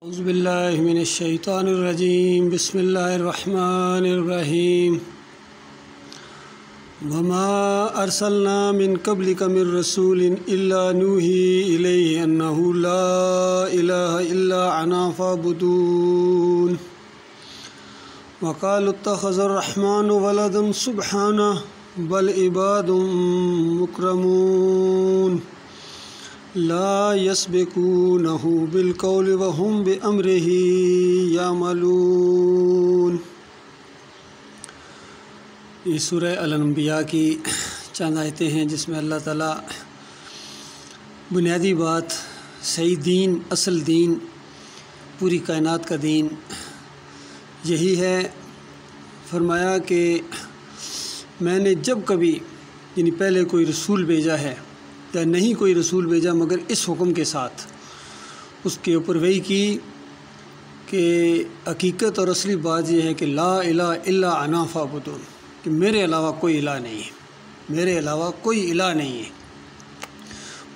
اعوذ باللہ من الشیطان الرجیم بسم اللہ الرحمن الرحیم وما ارسلنا من قبلک من رسول الا نوحی الیہ انہ لا الہ الا انا فاعبدون وقالوا اتخذ الرحمن ولدا سبحانہ بل عباد مکرمون لا يسبقونه بالقول وهم بأمره يعملون۔ یہ سورہ الانبیاء کی چند آیتیں ہیں جس میں اللہ تعالیٰ بنیادی بات صحیح دین، اصل دین، پوری کائنات کا دین یہی ہے۔ فرمایا کہ میں نے جب کبھی یعنی پہلے کوئی رسول بھیجا ہے یا نہیں کوئی رسول بھیجا مگر اس حکم کے ساتھ اس کے اوپر وحی کی کہ حقیقت اور اصلی بات یہ ہے کہ لا الہ الا انا فاعبدون، کہ میرے علاوہ کوئی الہ نہیں ہے، میرے علاوہ کوئی الہ نہیں ہے،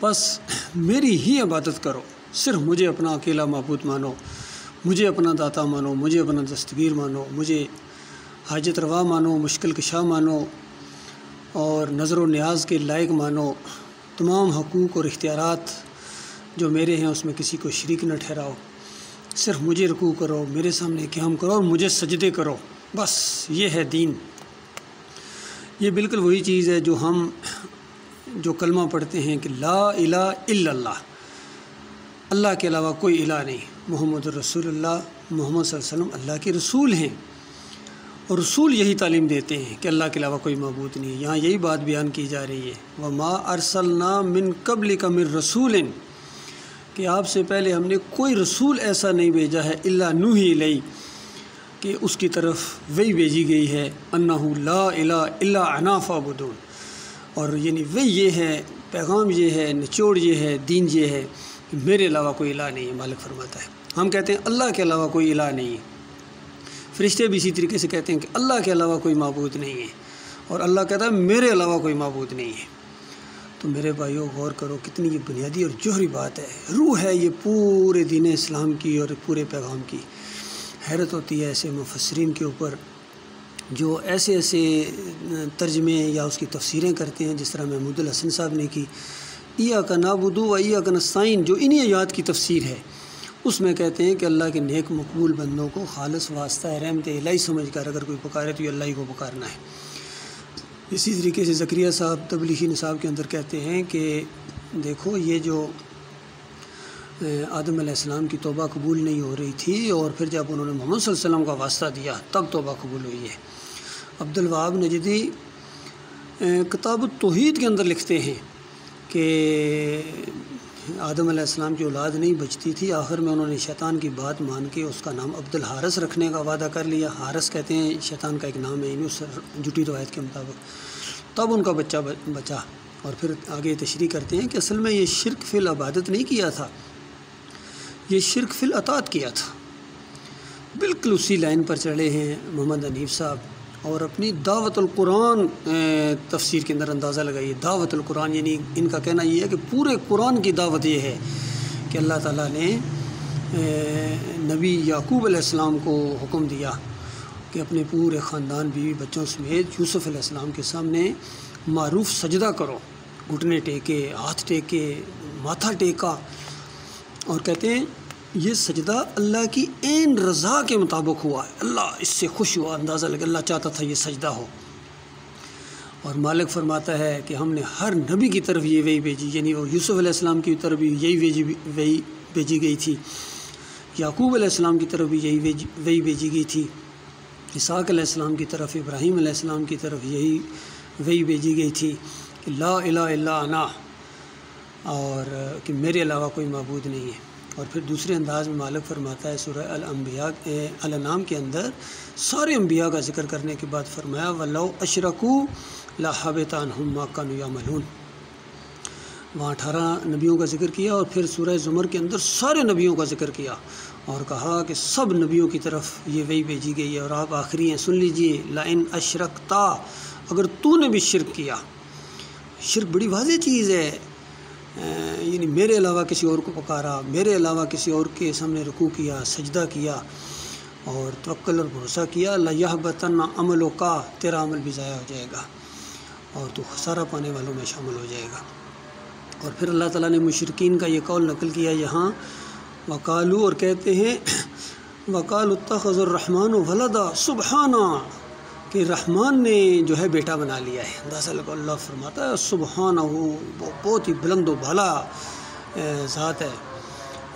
بس میری ہی عبادت کرو، صرف مجھے اپنا اکیلا معبود مانو، مجھے اپنا داتا مانو، مجھے اپنا دستگیر مانو، مجھے حاجت روا مانو، مشکل کشا مانو اور نظر و نیاز کے لائق مانو، تمام حقوق اور اختیارات جو میرے ہیں اس میں کسی کو شریک نہ ٹھہراؤ، صرف مجھے رکوع کرو، میرے سامنے قیام کرو اور مجھے سجدے کرو، بس یہ ہے دین۔ یہ بالکل وہی چیز ہے جو ہم جو کلمہ پڑھتے ہیں کہ لا الہ الا اللہ، اللہ کے علاوہ کوئی الہ نہیں، محمد رسول اللہ، محمد صلی اللہ علیہ وسلم اللہ کے رسول ہیں، اور رسول یہی تعلیم دیتے ہیں کہ اللہ کے علاوہ کوئی معبود نہیں ہے۔ یہاں یہی بات بیان کی جا رہی ہے وما ارسلنا من قبلک من رسول، کہ آپ سے پہلے ہم نے کوئی رسول ایسا نہیں بھیجا ہے الا نوحی الیہ، کہ اس کی طرف وحی بھیجی گئی ہے انہ لا الہ الا انا فاعبدون، اور یعنی وحی یہ ہے، پیغام یہ ہے، نچوڑ یہ ہے، دین یہ ہے کہ میرے علاوہ کوئی الہ نہیں ہے۔ مالک فرماتا ہے ہم کہتے ہیں اللہ کے علاوہ کوئی الہ نہیں ہے، فرشتے بھی اسی طریقے سے کہتے ہیں کہ اللہ کے علاوہ کوئی معبود نہیں ہے، اور اللہ کہتا ہے میرے علاوہ کوئی معبود نہیں ہے۔ تو میرے بھائیوں غور کرو کتنی یہ بنیادی اور جوہری بات ہے، روح ہے یہ پورے دین اسلام کی اور پورے پیغام کی۔ حیرت ہوتی ہے ایسے مفسرین کے اوپر جو ایسے ترجمے یا اس کی تفسیریں کرتے ہیں، جس طرح محمود الحسن صاحب نے کی ایاک نعبد و ایاک نستعین، جو انہی آیات کی تفسیر ہے، اس میں کہتے ہیں کہ اللہ کے نیک مقبول بندوں کو خالص واسطہ رحمت الہی سمجھ کر اگر کوئی پکارے تو یہ اللہ ہی کو پکارنا ہے۔ اسی طریقے سے زکریا صاحب تبلیغی نصاب کے اندر کہتے ہیں کہ دیکھو یہ جو آدم علیہ السلام کی توبہ قبول نہیں ہو رہی تھی، اور پھر جب انہوں نے محمد صلی اللہ علیہ وسلم کا واسطہ دیا تب توبہ قبول ہوئی ہے۔ عبدالوہاب نجدی کتاب التوحید کے اندر لکھتے ہیں کہ آدم علیہ السلام کی اولاد نہیں بچتی تھی، آخر میں انہوں نے شیطان کی بات مان کے اس کا نام عبد الحارث رکھنے کا وعدہ کر لیا۔ حارث کہتے ہیں شیطان کا ایک نام ہے، اس جھوٹی روایت کے مطابق، تب ان کا بچہ بچا۔ اور پھر آگے تشریح کرتے ہیں کہ اصل میں یہ شرک فی العبادت نہیں کیا تھا، یہ شرک فی العطاعت کیا تھا۔ بالکل اسی لائن پر چڑھے ہیں محمد حنیف صاحب، اور اپنی دعوت القرآن تفسیر کے اندر اندازہ لگائیے، دعوت القرآن یعنی ان کا کہنا یہ ہے کہ پورے قرآن کی دعوت یہ ہے کہ اللہ تعالیٰ نے نبی یعقوب علیہ السلام کو حکم دیا کہ اپنے پورے خاندان بیوی بچوں سمیت یوسف علیہ السلام کے سامنے معروف سجدہ کرو، گھٹنے ٹیکے، ہاتھ ٹیکے، ماتھا ٹیکا، اور کہتے ہیں یہ سجدہ اللہ کی عین رضا کے مطابق ہوا ہے، اللہ اس سے خوش ہوا، اندازہ لگا اللہ چاہتا تھا یہ سجدہ ہو۔ اور مالک فرماتا ہے کہ ہم نے ہر نبی کی طرف یہ وحی بھیجی، یعنی وہ یوسف علیہ السلام کی طرف بھی یہی وحی بھیجی گئی تھی، یعقوب علیہ السلام کی طرف بھی یہی وحی بھیجی گئی تھی، اسحاق علیہ السلام کی طرف، ابراہیم علیہ السلام کی طرف یہی وحی بھیجی گئی تھی کہ لا الہ الا انا، اور کہ میرے علاوہ کوئی معبود نہیں ہے۔ اور پھر دوسرے انداز میں مالک فرماتا ہے سورہ الانعام کے اندر سارے انبیاء کا ذکر کرنے کے بعد فرمایا وَلَوْ أَشْرَكُوا لَحَبِطَ عَنْهُمْ مَا كَانُوا يَعْمَلُونَ، وہاں 18 نبیوں کا ذکر کیا، اور پھر سورہ زمر کے اندر سارے نبیوں کا ذکر کیا اور کہا کہ سب نبیوں کی طرف یہ وحی بھیجی گئی ہے، اور آپ آخری ہیں سن لیجئے لَإِنْ أَشْرَكْتَ، اگر تو نے بھی شرک کیا، شرک بڑی واضح چیز ہے، یعنی میرے علاوہ کسی اور کو پکارا، میرے علاوہ کسی اور کے سامنے رکوع کیا، سجدہ کیا اور توکل اور بھروسہ کیا، لَيَحْبَطَنَّ عَمَلُكَ، تیرا عمل بھی ضائع ہو جائے گا اور تو خسارہ پانے والوں میں شامل ہو جائے گا۔ اور پھر اللہ تعالیٰ نے مشرکین کا یہ قول نقل کیا یہاں، وقالو، اور کہتے ہیں وقالوا اتخذ الرحمن ولدا، سبحانہ، کہ رحمان نے جو ہے بیٹا بنا لیا ہے۔ اندازہ لگا، اللہ فرماتا ہے سبحانہ، وہ بہت ہی بلند و بالا ذات ہے۔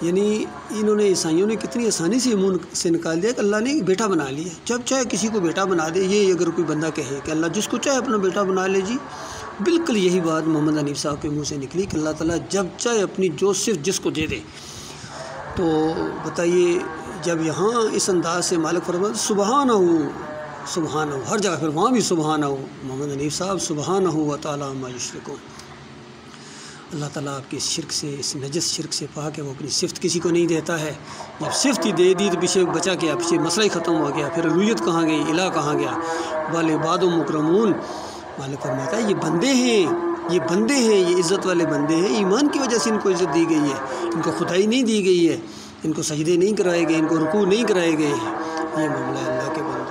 یعنی انہوں نے، عیسائیوں نے کتنی آسانی سے منہ سے نکال دیا کہ اللہ نے ایک بیٹا بنا لیا، جب چاہے کسی کو بیٹا بنا دے۔ یہ اگر کوئی بندہ کہے کہ اللہ جس کو چاہے اپنا بیٹا بنا لے جی، بالکل یہی بات محمد حنیف صاحب کے منہ سے نکلی کہ اللہ تعالیٰ جب چاہے اپنی جو صرف جس کو دے دے۔ تو بتائیے، جب یہاں اس انداز سے مالک فرماتا سبحانہ سبحانہ، ہر جگہ پھر وہاں بھی سبحانہ، محمد حنیف صاحب سبحانہ و تعالیٰ عما یشرکون، اللہ تعالیٰ آپ کے شرک سے، اس نجس شرک سے پاک ہے۔ وہ اپنی صفت کسی کو نہیں دیتا ہے، جب صفت ہی دے دی تو پیچھے بچا کیا، پیچھے مسئلہ ہی ختم ہو گیا، پھر الوہیت کہاں گئی، الہ کہاں گیا۔ والعباد مکرمون، مالک فرماتا ہے یہ بندے ہیں، یہ بندے ہیں، یہ عزت والے بندے ہیں، ایمان کی وجہ سے ان کو عزت دی گئی ہے، ان کو خدائی نہیں دی گئی ہے، ان کو سجدے نہیں کرائے گئے، ان کو رکوع نہیں کرائے گئے۔ یہ معاملہ اللہ کے بندے